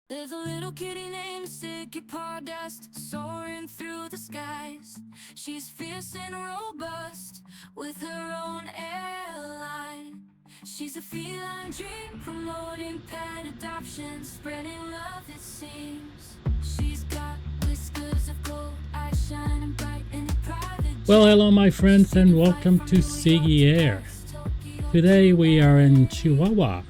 There's a little kitty named Sticky Dust soaring through the skies. She's fierce and robust with her own airline. She's a feline dream, promoting pet adoption, spreading love it seems. She's got whiskers of gold, eyes shining bright in a private jet. Well, hello, my friends, and welcome to Siggy Air. Today we are in Chihuahua,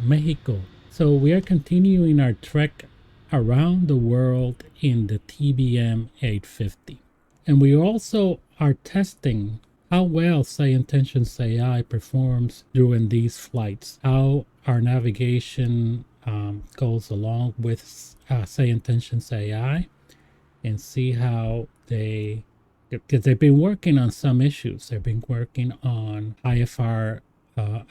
Mexico. So we are continuing our trek around the world in the TBM 850. And we also are testing how well Sayintentions.Ai performs during these flights, how our navigation goes along with Sayintentions.Ai, and see how because they've been working on some issues. They've been working on IFR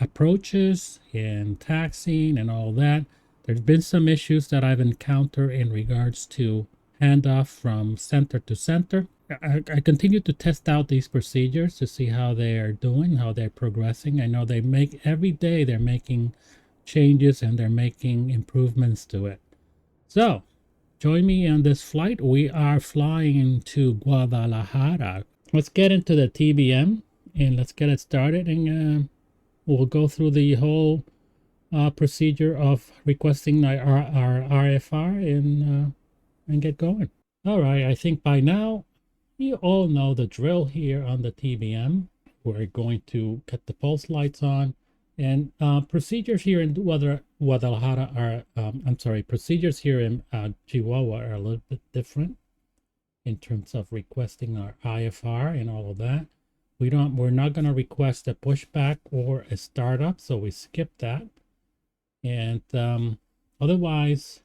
approaches and taxiing and all that. There's been some issues that I've encountered in regards to handoff from center to center. I continue to test out these procedures to see how they're doing, how they're progressing. I know every day they're making changes and they're making improvements to it. So join me on this flight. We are flying into Guadalajara. Let's get into the TBM and let's get it started, and we'll go through the whole procedure of requesting our RFR and get going. All right, I think by now you all know the drill here on the TBM. We're going to get the pulse lights on. And procedures here in Guadalajara are, procedures here in Chihuahua are a little bit different in terms of requesting our IFR and all of that. We're not going to request a pushback or a startup, so we skip that. And otherwise,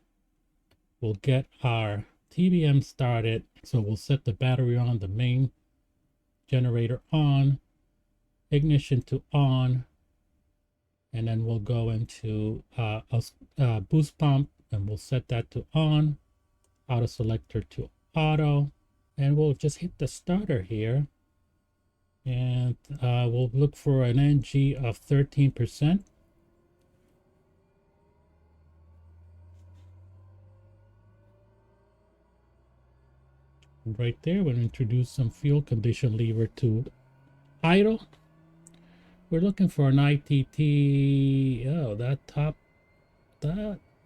we'll get our TBM started. So we'll set the battery on, the main generator on, ignition to on, and then we'll go into a boost pump and we'll set that to on, auto selector to auto, and we'll just hit the starter here, and we'll look for an NG of 13%. Right there, we'll introduce some fuel condition lever to idle. We're looking for an ITT. Oh, that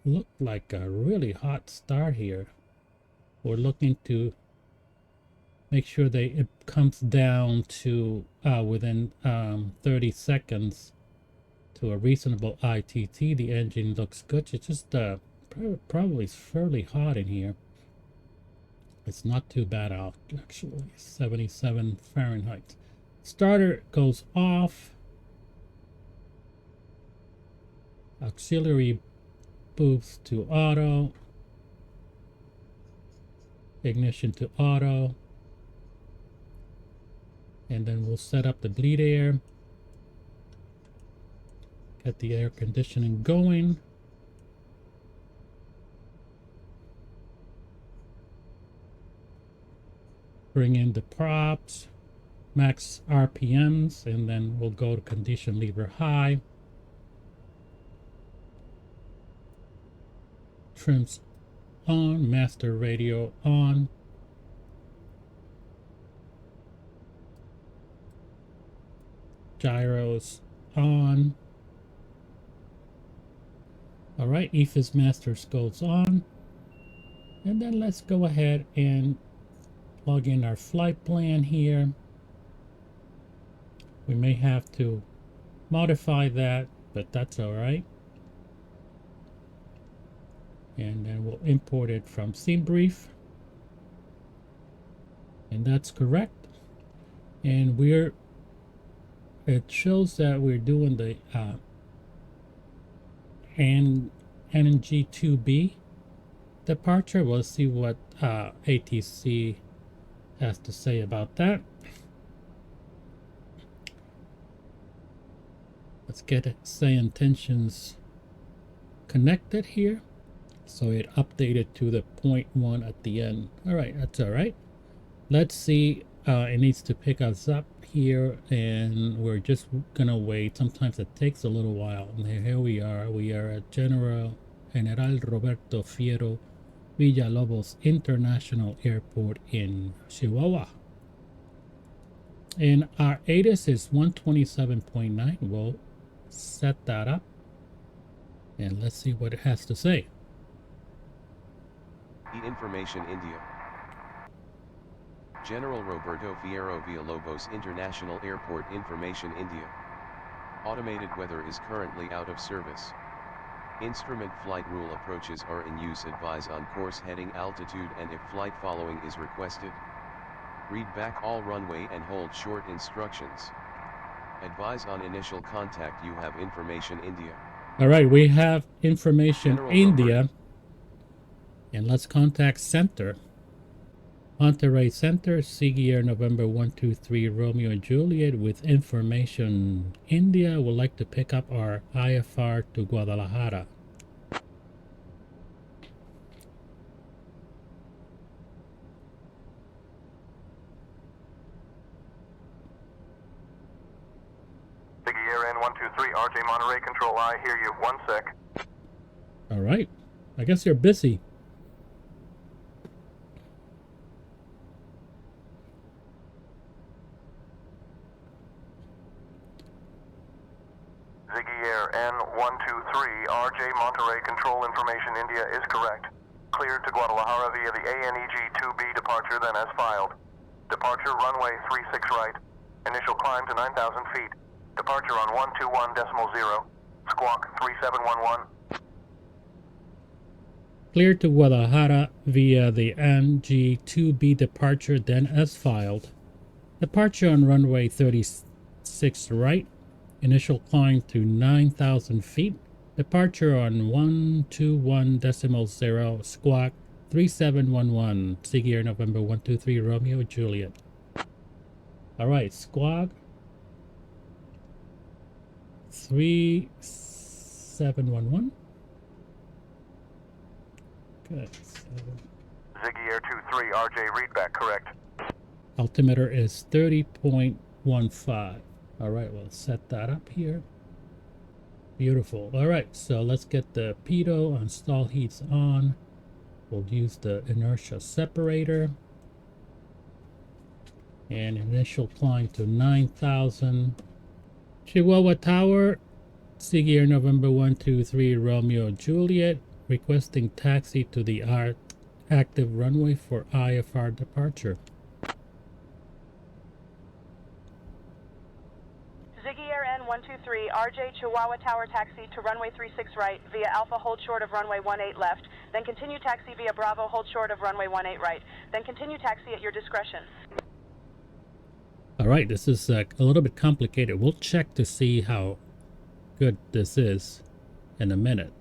looked like a really hot start here. We're looking to make sure it comes down to within 30 seconds to a reasonable ITT. The engine looks good. It's just probably fairly hot in here. It's not too bad out, actually. 77 Fahrenheit. Starter goes off. Auxiliary boost to auto. Ignition to auto. And then we'll set up the bleed air. Get the air conditioning going. Bring in the props, max RPMs, and then we'll go to condition lever high. Trims on, master radio on. Gyros on. All right, EFIS masters goes on. And then let's go ahead and plug in our flight plan here. We may have to modify that, but that's all right. And then we'll import it from Scene Brief. And that's correct. And it shows that we're doing the NG2B departure. We'll see what ATC has to say about that. Let's get Sayintentions connected here. So it updated to the 0.1 at the end. All right, that's all right. Let's see. It needs to pick us up here, and we're just gonna wait. Sometimes it takes a little while. And here we are. We are at general General Roberto Fierro Villalobos International Airport in Chihuahua. And our ATIS is 127.9. We'll set that up and let's see what it has to say. Information India. General Roberto Fierro Villalobos International Airport Information India. Automated weather is currently out of service. Instrument flight rule approaches are in use. Advise on course heading, altitude, and if flight following is requested. Read back all runway and hold short instructions. Advise on initial contact. You have Information India. All right, we have Information General India. And let's contact center. Monterey Center, Sea November 123 Romeo and Juliet with Information India. Would like to pick up our IFR to Guadalajara. Air N123, RJ Monterey, Control I, hear you, 1 sec. All right, I guess you're busy. Ziggy Air N123, RJ Monterey, Control information India is correct. Cleared to Guadalajara via the ANEG-2B departure then as filed. Departure runway 36 right. Initial climb to 9,000 feet. Departure on 121.0. Squawk 3711. Cleared to Guadalajara via the ANEG-2B departure then as filed. Departure on runway 36 right. Initial climb to 9,000 feet. Departure on 121.0. Squawk 3711. Sea November 123 Romeo Juliet. All right, squawk 3711. Good. Ziggy Air 23, RJ readback correct. Altimeter is 30.15. All right, we'll set that up here. Beautiful. All right, so let's get the pitot on stall heats on. We'll use the inertia separator. And initial climb to 9,000. Chihuahua Tower, Sea November 123 Romeo Juliet, requesting taxi to the active runway for IFR departure. Ziggy Air N123, RJ Chihuahua Tower taxi to runway 36 right via Alpha, hold short of runway 18 left, then continue taxi via Bravo, hold short of runway 18 right, then continue taxi at your discretion. All right, this is a little bit complicated. We'll check to see how good this is in a minute.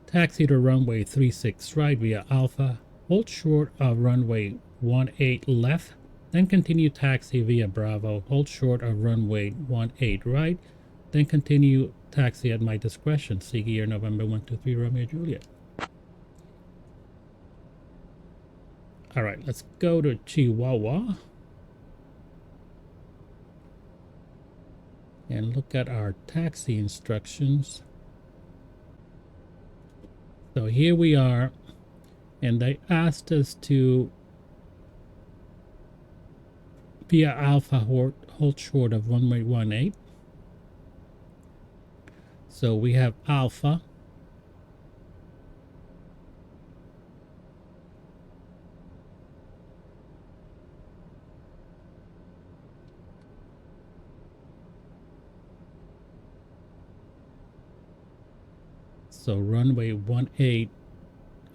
Taxi to runway 36 right via Alpha, hold short of runway 18 left, then continue taxi via Bravo, hold short of runway 18 right, then continue taxi at my discretion. Sea November 123 Romeo Juliet. All right, let's go to Chihuahua and look at our taxi instructions. So here we are, and they asked us to via Alpha hold short of runway 18. So we have Alpha. So runway 18,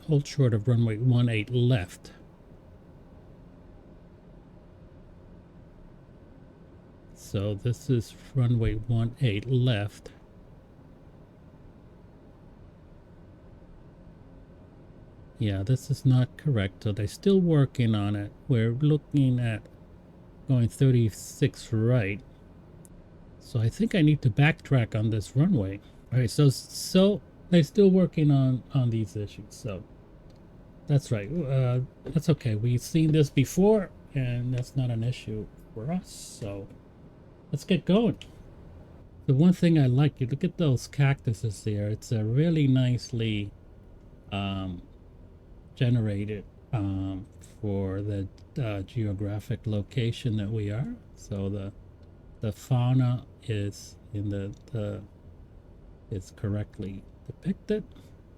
hold short of runway 18 left. So this is runway 18 left. Yeah, this is not correct. So they're still working on it. We're looking at going 36 right. So I think I need to backtrack on this runway. All right, so they're still working on these issues. So that's right. That's okay. We've seen this before, and that's not an issue for us. So let's get going. The one thing I like, you look at those cactuses there. It's a really nicely generated for the geographic location that we are. So the fauna is in the is correctly depicted.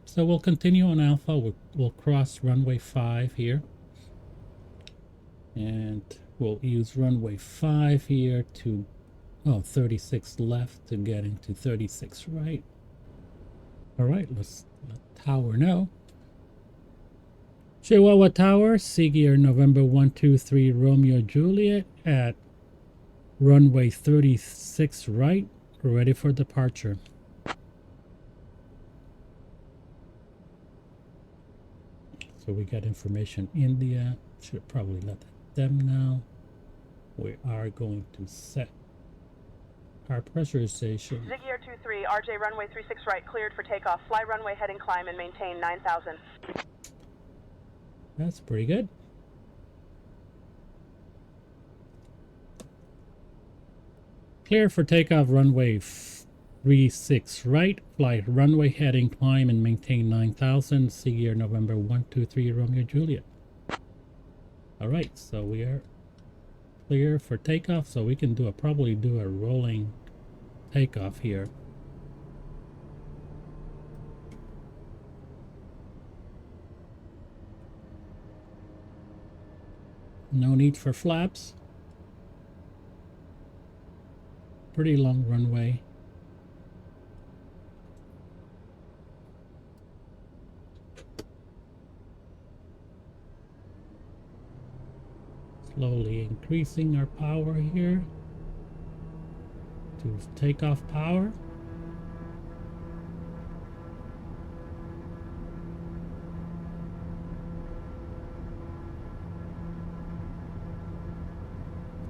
So we'll continue on Alpha. We'll cross runway 5 here, and we'll use runway 5 here to 36 left to get into 36 right. All right, let's let tower know. Chihuahua Tower, Sea November 123 Romeo Juliet at runway 36 right, ready for departure. So we got information India. Should probably let them know. We are going to set our pressurization. Ziggy Air 23, RJ runway 36 right, cleared for takeoff. Fly runway heading climb and maintain 9,000. That's pretty good. Clear for takeoff, runway 36 right, flight runway heading climb and maintain 9,000, Sea November 123 Romeo Juliet. Alright, so we are clear for takeoff, so we can probably do a rolling takeoff here. No need for flaps. Pretty long runway. Slowly increasing our power here to takeoff power.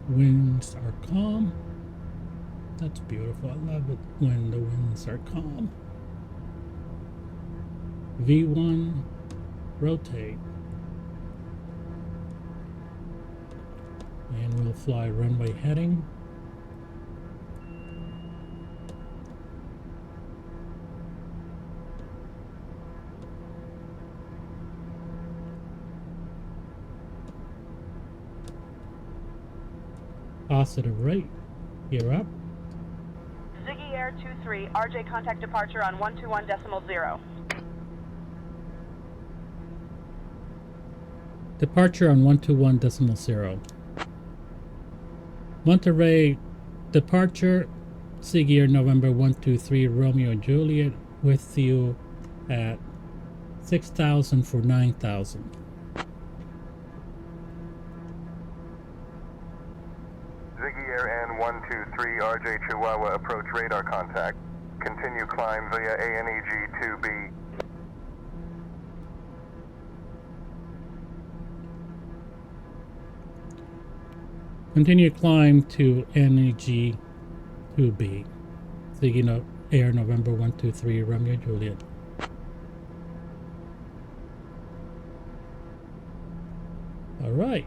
Winds are calm. That's beautiful. I love it when the winds are calm. V1, rotate. And we'll fly runway heading. Positive rate. Gear up. Ziggy Air 23, RJ contact departure on 121.0. Departure on 121.0. Monterey departure, Sea November 123 Romeo Juliet with you at 6,000 for 9,000. Ziggy Air N123 RJ Chihuahua approach radar contact. Continue climb via ANEG 2B. Continue climb to NEG 2B. Ziggy Air November 123 Romeo Juliet. Alright.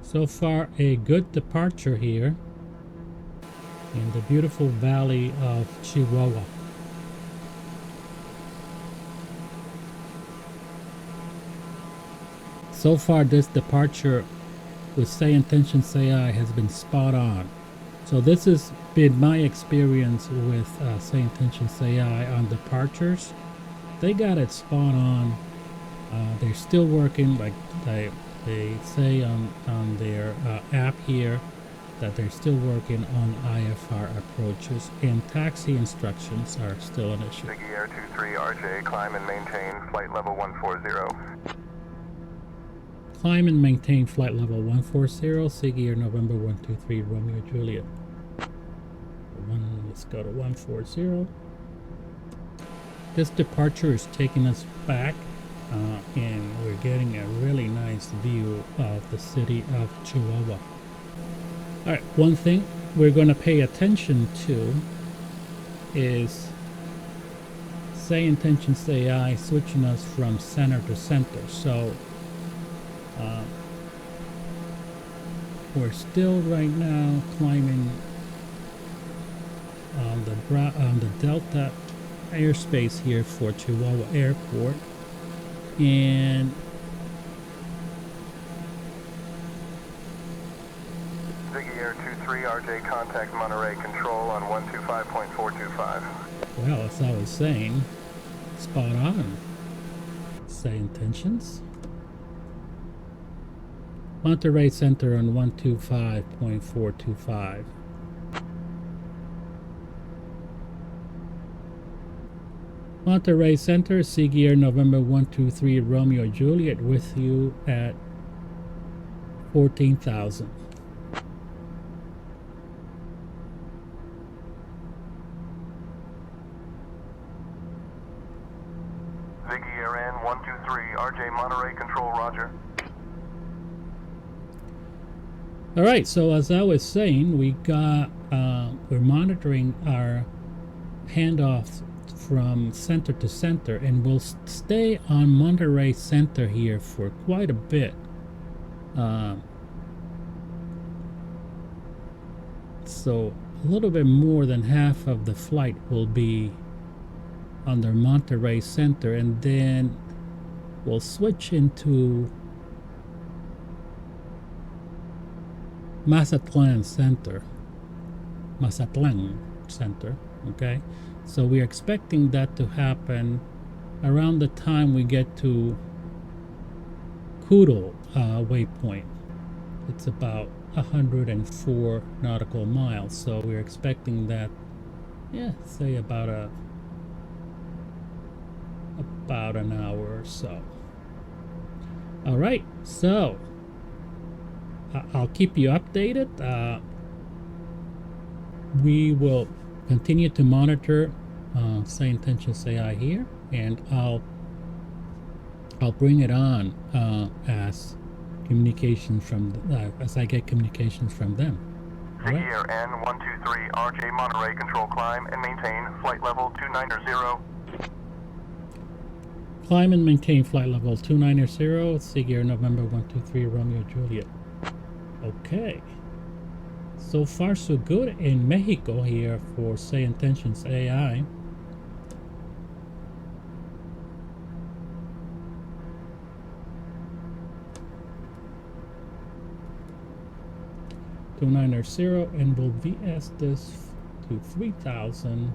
So far a good departure here in the beautiful valley of Chihuahua. So far this departure with Sayintentions.Ai has been spot on. So this has been my experience with Sayintentions.Ai on departures. They got it spot on. They're still working, like they say on their app here, that they're still working on IFR approaches, and taxi instructions are still an issue. Ziggy Air 23 RJ, climb and maintain flight level 140. Climb and maintain flight level 140, Sea Air November 123 Romeo Juliet. Let's go to 140. This departure is taking us back, and we're getting a really nice view of the city of Chihuahua. Alright, one thing we're going to pay attention to is Sayintentions.Ai switching us from center to center. So we're still right now climbing on the delta airspace here for Chihuahua Airport, and Ziggy Air 23, RJ, contact Monterey Control on 125.425. well, as I was saying, spot on. Say intentions. Monterey Center on 125.425. Monterey Center, Ziggy Air November 123 Romeo Juliet with you at 14,000. Ziggy Air N 123, RJ, Monterey Control, roger. All right, so as I was saying, we're monitoring our handoffs from center to center, and we'll stay on Monterey Center here for quite a bit. So a little bit more than half of the flight will be under Monterey Center, and then we'll switch into Mazatlan Center. Okay, so we're expecting that to happen around the time we get to Kudal waypoint. It's about 104 nautical miles, so we're expecting that, say about an hour or so. All right, so I'll keep you updated. We will continue to monitor Sayintentions.Ai here, and I'll bring it on as communications from as I get communications from them. Ziggy Air N 123, RJ, Monterey Control, climb and maintain flight level 290. Climb and maintain flight level 290, Ziggy Air November 123 Romeo Juliet. Okay. So far so good in Mexico here for Sayintentions.Ai. And we'll VS this to 3,000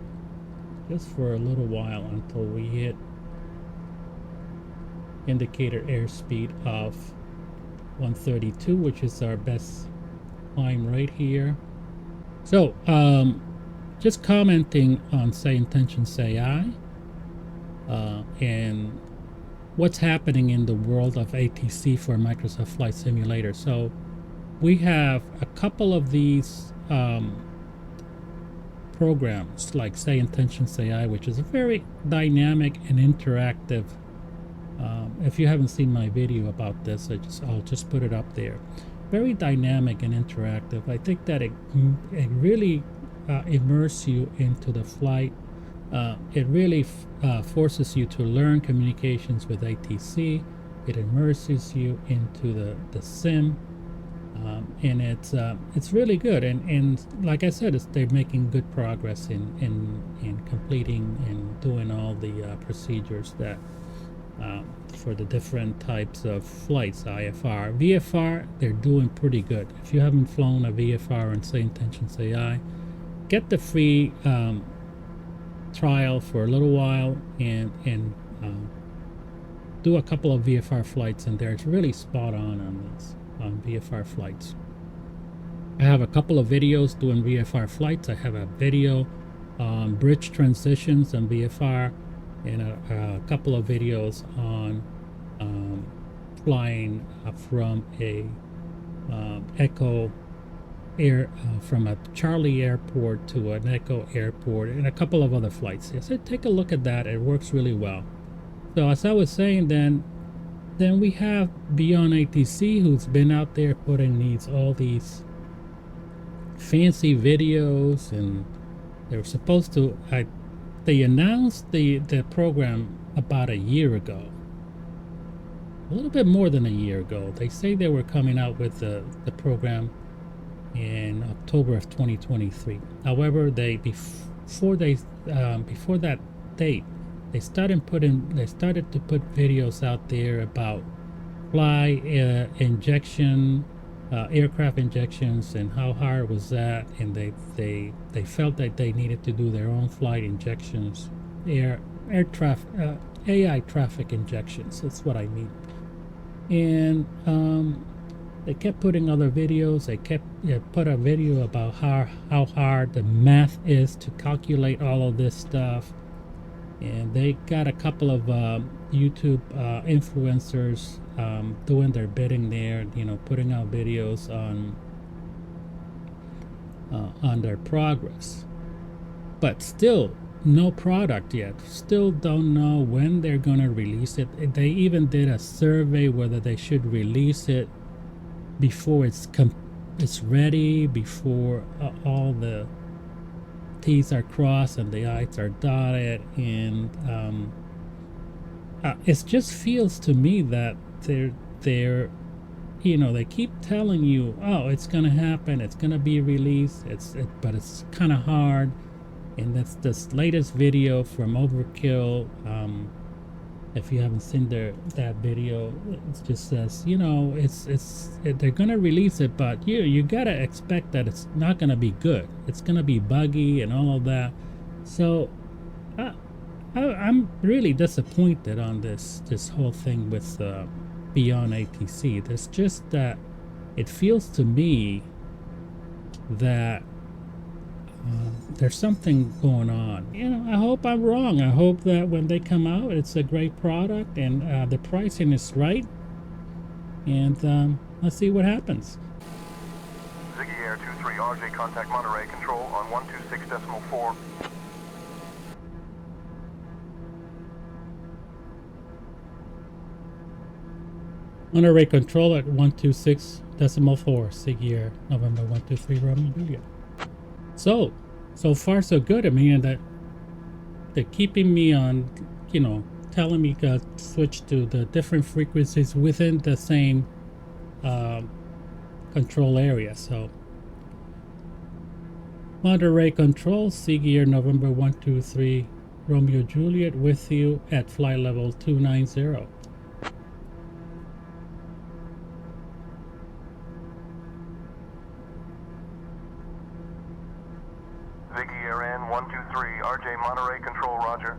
just for a little while until we hit indicator airspeed of 132, which is our best climb right here. So just commenting on Sayintentions.Ai and what's happening in the world of ATC for Microsoft Flight Simulator. So we have a couple of these programs like Sayintentions.Ai, which is a very dynamic and interactive. If you haven't seen my video about this, I'll just put it up there. Very dynamic and interactive. I think that it really immerses you into the flight. It really forces you to learn communications with ATC. It immerses you into the sim. And it's really good, and like I said, they're making good progress in completing and doing all the procedures that for the different types of flights. IFR, VFR, they're doing pretty good. If you haven't flown a VFR on Sayintentions.Ai, get the free trial for a little while and do a couple of VFR flights, and they're really spot on this. On VFR flights. I have a couple of videos doing VFR flights. I have a video on bridge transitions and VFR, and a couple of videos on flying from a Echo Air from a Charlie airport to an Echo airport, and a couple of other flights. Yes, take a look at that. It works really well. So as I was saying, then we have Beyond ATC, who's been out there putting all these fancy videos, and they were supposed to. They announced the program about a year ago, a little bit more than a year ago. They say they were coming out with the program in October of 2023. However, before that they started to put videos out there about aircraft injections, and how hard was that, and they felt that they needed to do their own flight injections, air traffic, AI traffic injections. That's what I mean. And they kept putting other videos. They put a video about how hard the math is to calculate all of this stuff. And they got a couple of YouTube influencers doing their bidding there, putting out videos on their progress. But still, no product yet. Still don't know when they're gonna release it. They even did a survey whether they should release it before it's ready, before all the T's are crossed and the I's are dotted, and it just feels to me that they're they keep telling you, oh, it's gonna happen, it's gonna be released, but it's kind of hard. And that's this latest video from Overkill. If you haven't seen that video, it just says, they're gonna release it, but you gotta expect that it's not gonna be good. It's gonna be buggy and all of that. So I'm really disappointed on this whole thing with Beyond ATC. There's just that it feels to me that there's something going on. I hope I'm wrong. I hope that when they come out, it's a great product and the pricing is right. And let's see what happens. Ziggy Air 23, RJ, contact Monterey Control on 126.4. Monterey Control at 126.4, Ziggy Air, November 123, Romeo Juliet. So far so good. I mean, that they're keeping me on, telling me to switch to the different frequencies within the same control area. So Monterey Control, Ziggy Air, November 123, Romeo Juliet, with you at flight level 290. Ziggy Air N 123, RJ Monterey Control, roger.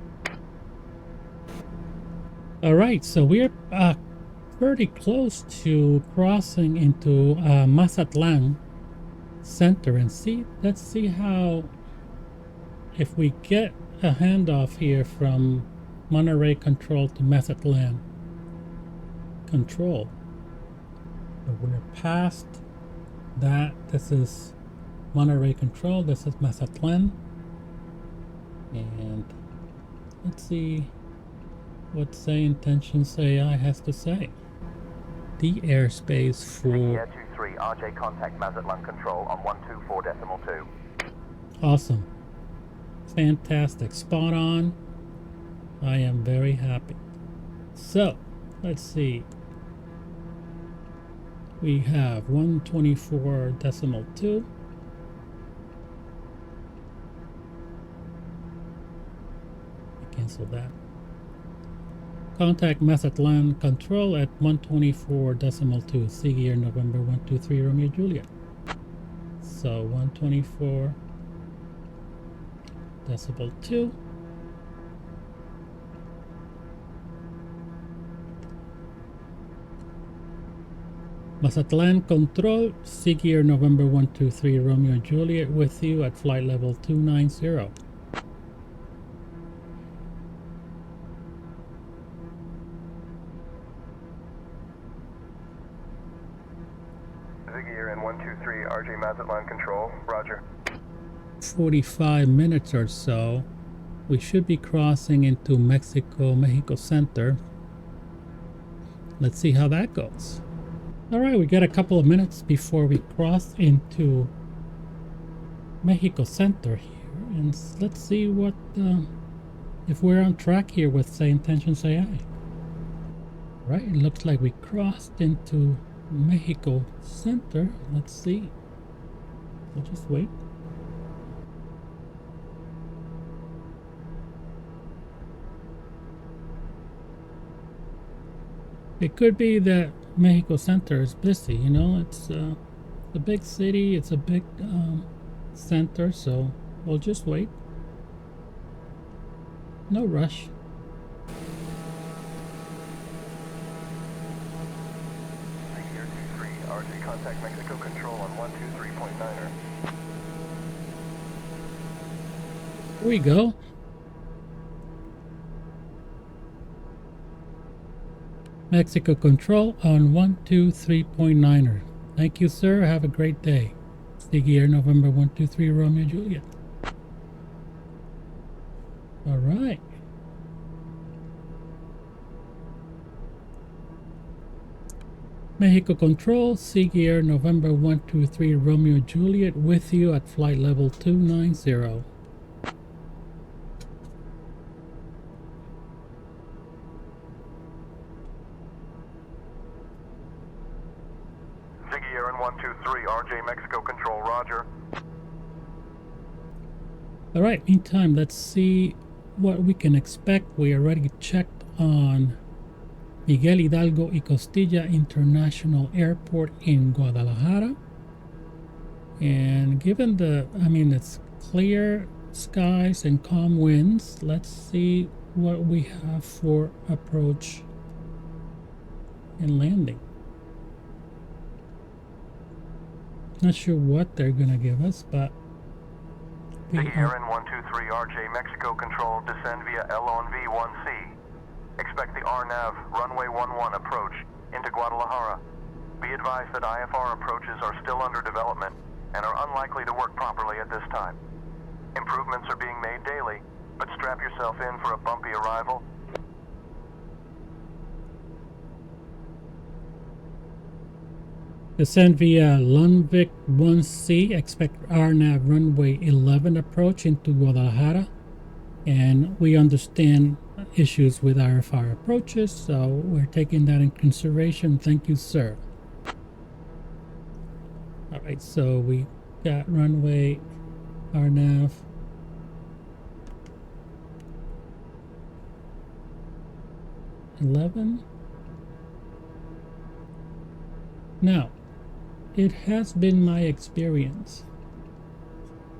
All right, so we're pretty close to crossing into Mazatlan Center, and let's see how, if we get a handoff here from Monterey Control to Mazatlan Control. So we're past that. This is Monterey Control, this is Mazatlan, and let's see what Sayintentions.Ai has to say. The airspace for Air 23, RJ, contact Mazatlan Control on 124.2. Awesome, fantastic, spot on. I am very happy. So let's see, we have 124.2. Cancel that. Contact Mazatlan Control at 124.2, Ziggy Air, November 123, Romeo Juliet. So 124.2. Mazatlan Control, Ziggy Air, November 123, Romeo Juliet, with you at flight level 290. Ziggy Air N 123, RJ Mazatlan Control, roger. 45 minutes or so, we should be crossing into Mexico Center. Let's see how that goes. All right, we got a couple of minutes before we cross into Mexico Center here, and let's see what if we're on track here with Sayintentions.Ai. Right, it looks like we crossed into Mexico Center. Let's see. We'll just wait. It could be that Mexico Center is busy, you know, it's a big city, it's a big center, so we'll just wait. No rush. Here 23, RJ, contact Mexico Control on 123.9er. Here we go. Mexico Control on 123.9er. Thank you, sir. Have a great day. Sticky Air November 123 Romeo Juliet. All right. Mexico Control, Sticky Air November 123 Romeo Juliet with you at flight level 290. Ziggy Aaron 123, RJ Mexico Control, roger. All right, meantime, let's see what we can expect. We already checked on Miguel Hidalgo y Costilla International Airport in Guadalajara. And given it's clear skies and calm winds, let's see what we have for approach and landing. Not sure what they're gonna give us, but Ziggy Aaron 123, RJ Mexico Control, descend via L-on-V-1C. Expect the RNAV runway 11 approach into Guadalajara. Be advised that IFR approaches are still under development and are unlikely to work properly at this time. Improvements are being made daily, but strap yourself in for a bumpy arrival. descend via Lunvik 1C. Expect RNAV runway 11 approach into Guadalajara. And we understand issues with IFR approaches, so we're taking that in consideration. Thank you, sir. All right, so we got runway RNAV 11. Now, it has been my experience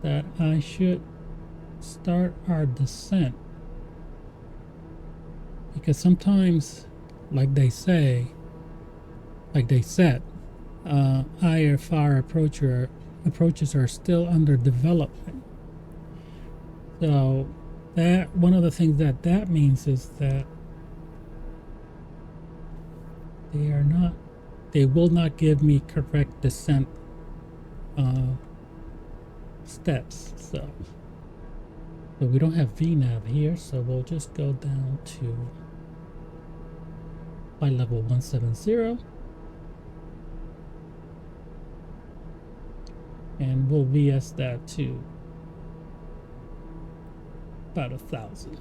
that I should start our descent, because sometimes, like they said, IFR approaches are still under development. So that one of the things that means is that they will not give me correct descent steps. So we don't have VNAV here, so we'll just go down to flight level 170 and we'll VS that to about 1,000.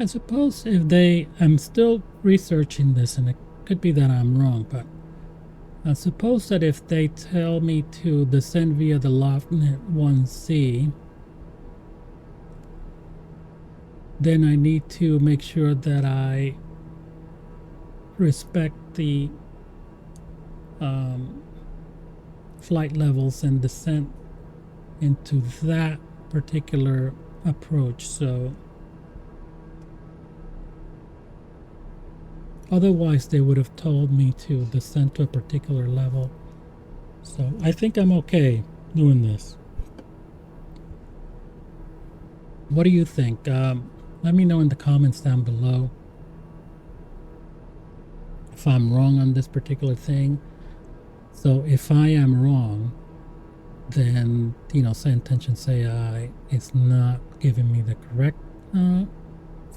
I suppose I'm still researching this, and it could be that I'm wrong, but I suppose that if they tell me to descend via the Loftnet 1C, then I need to make sure that I respect the flight levels and descent into that particular approach. So otherwise they would have told me to descend to a particular level. So I think I'm okay doing this. What do you think? Let me know in the comments down below if I'm wrong on this particular thing. So if I am wrong, then Sayintentions.AI is not giving me the correct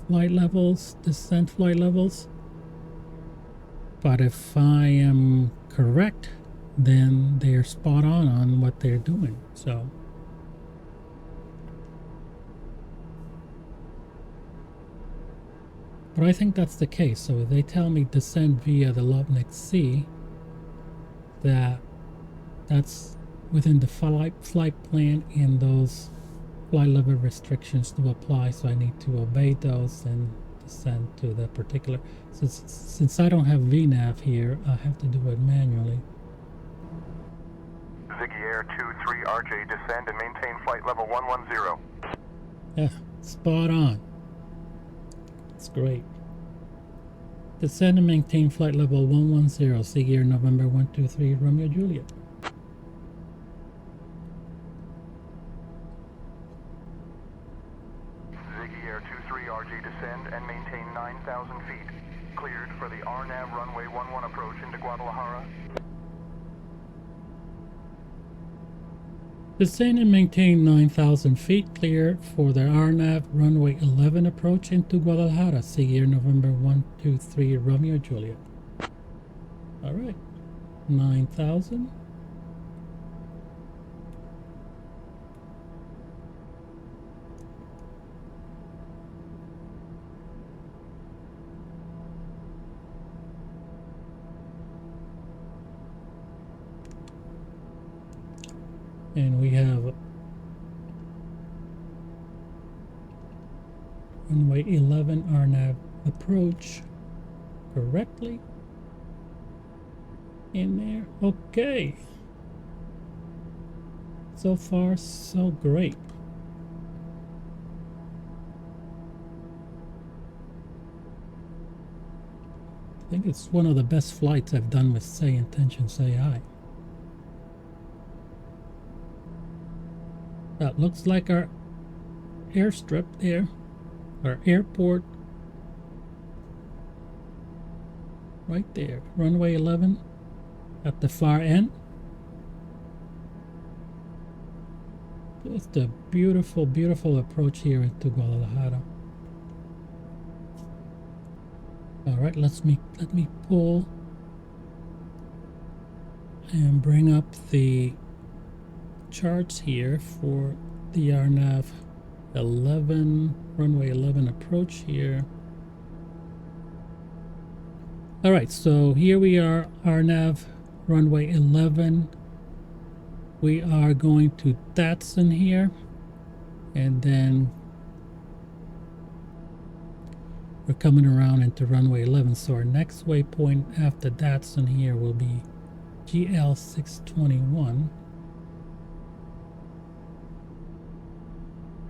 flight levels, descent flight levels. But if I am correct, then they're spot on what they're doing. So but I think that's the case. So if they tell me descend via the Loftnet C, that's within the flight plan, and those flight level restrictions to apply, so I need to obey those and descend to that particular. Since I don't have VNAV here, I have to do it manually. Ziggy Air 23 RJ, descend and maintain flight level 110. Yeah, spot on. It's great. Descend and maintain flight level 110, Ziggy Air November 123 Romeo Juliet. Ziggy Air 23 RJ, descend and maintain 9,000 feet. Cleared for the RNAV runway 11 approach into Guadalajara. Descend and maintain 9,000 feet, cleared for the RNAV runway 11 approach into Guadalajara, Ziggy Air November 123 Romeo Juliet. Alright, 9,000. And we have runway 11 RNAV approach correctly in there. Okay. So far, so great. I think it's one of the best flights I've done with Sayintentions.Ai. That looks like our airstrip there, our airport right there, runway 11 at the far end. Just a beautiful, beautiful approach here into Guadalajara. All right, let me pull and bring up the charts here for the RNAV 11 runway 11 approach here. All right, so here we are, RNAV runway 11. We are going to Datsun here, and then we're coming around into runway 11. So our next waypoint after Datsun here will be GL 621.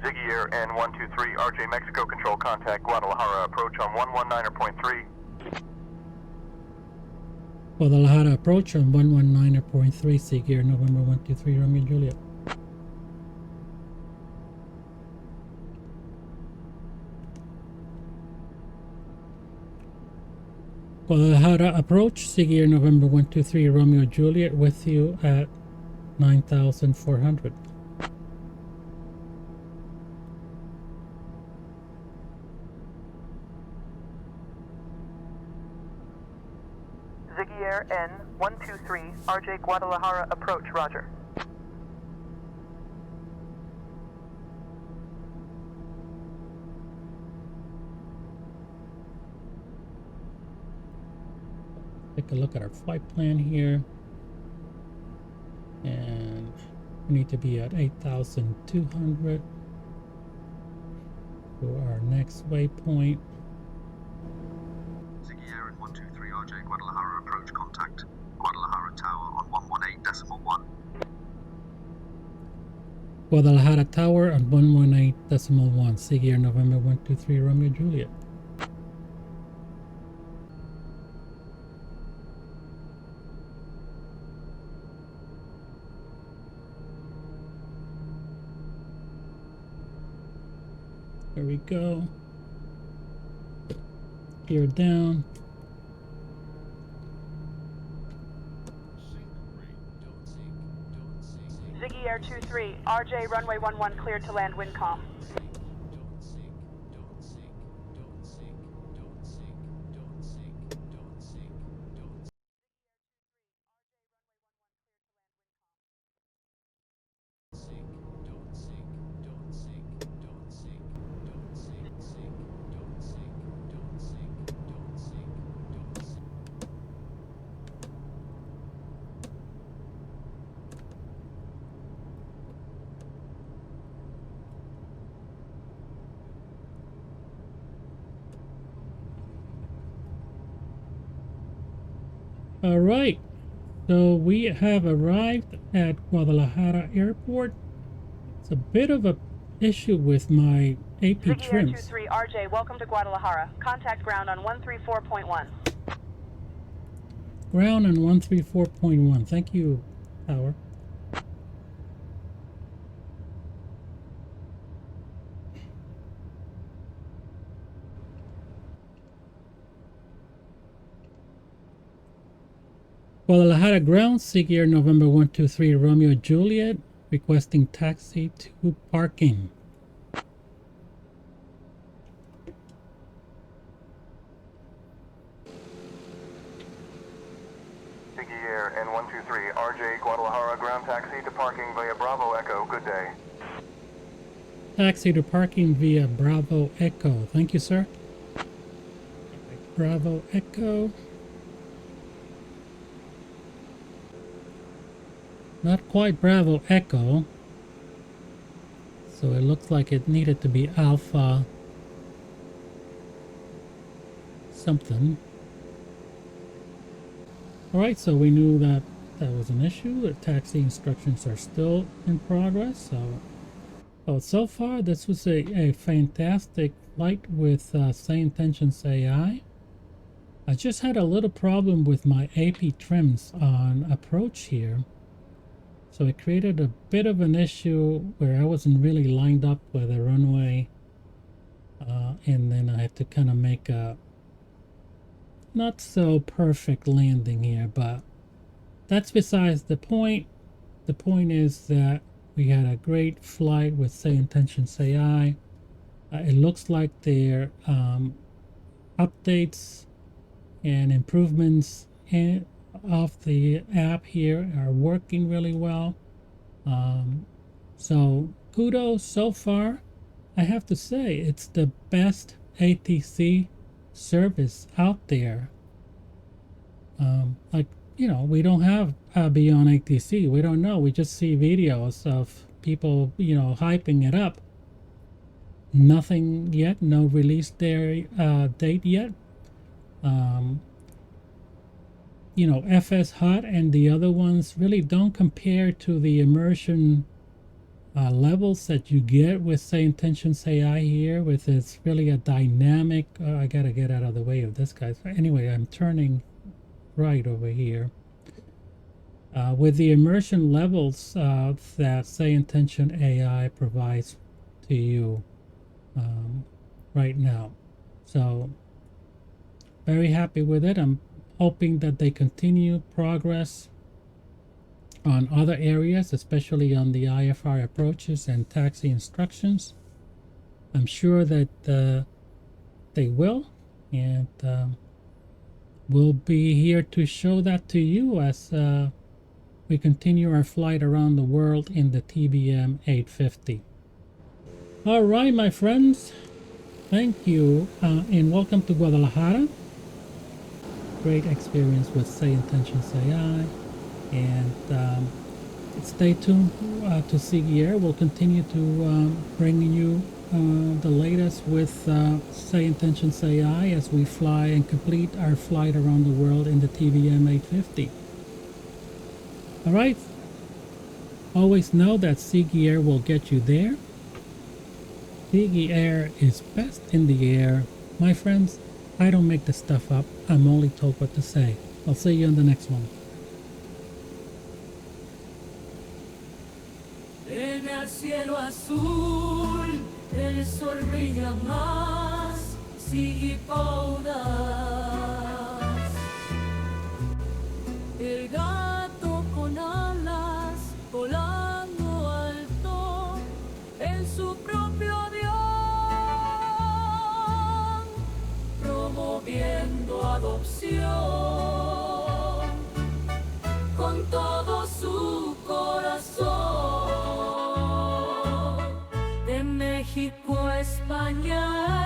Ziggy Air N123 RJ Mexico Control, contact Guadalajara approach on 119.3. Guadalajara approach on 119.3, Ziggy Air November 123 Romeo Juliet. Guadalajara approach, Ziggy Air November 123 Romeo Juliet with you at 9,400. Ziggy Air N123 RJ Guadalajara approach, roger. Take a look at our flight plan here, and we need to be at 8,200 for our next waypoint. Ziggy Air N123 RJ Guadalajara approach, contact Guadalajara Tower on 118.1. Guadalajara Tower on 118.1, Ziggy Air November 123 Romeo Juliet. There we go. Gear down. Ziggy Air 23 RJ runway 11 cleared to land Wincom. All right, so we have arrived at Guadalajara Airport. It's a bit of a issue with my AP Ziggy Air trims. 23 RJ, welcome to Guadalajara. Contact ground on 134.1. Ground on 134.1. Thank you, Tower. Guadalajara ground, Ziggy Air November 123 Romeo Juliet, requesting taxi to parking. Ziggy Air N123 RJ Guadalajara ground taxi to parking via Bravo Echo. Good day. Taxi to parking via Bravo Echo. Thank you, sir. Bravo Echo. Not quite Bravo Echo. So it looks like it needed to be Alpha something. Alright, so we knew that that was an issue. The taxi instructions are still in progress. So far this was a fantastic flight with Sayintentions.Ai. I just had a little problem with my AP trims on approach here. So it created a bit of an issue where I wasn't really lined up with the runway. And then I had to kind of make a not so perfect landing here, but that's besides the point. The point is that we had a great flight with Sayintentions.Ai. It looks like their updates and improvements of the app here are working really well. So kudos so far. I have to say it's the best ATC service out there. Like, you know, we don't have beyond ATC. We don't know. We just see videos of people, you know, hyping it up. Nothing yet. No release date yet. You know, FS Hot and the other ones really don't compare to the immersion levels that you get with, say, Sayintentions.Ai here, with it's really a dynamic. I gotta get out of the way of this guy. Anyway, I'm turning right over here. With the immersion levels that Sayintentions.Ai provides to you right now. So very happy with it. I'm hoping that they continue progress on other areas, especially on the IFR approaches and taxi instructions. I'm sure that they will, and we'll be here to show that to you as we continue our flight around the world in the TBM 850. All right, my friends, thank you, and welcome to Guadalajara. Great experience with Sayintentions.Ai, and stay tuned to Ziggy Air. We'll continue to bring you the latest with Sayintentions.Ai as we fly and complete our flight around the world in the TBM 850. All right. Always know that Ziggy Air will get you there. Ziggy Air is best in the air. My friends, I don't make this stuff up. I'm only told what to say. I'll see you on the next one. En el cielo azul, el sol brilla más, sigue podas. El gato con alas, volando alto, en su propio avión, promoviendo adopción, con todo su corazón. De México a España.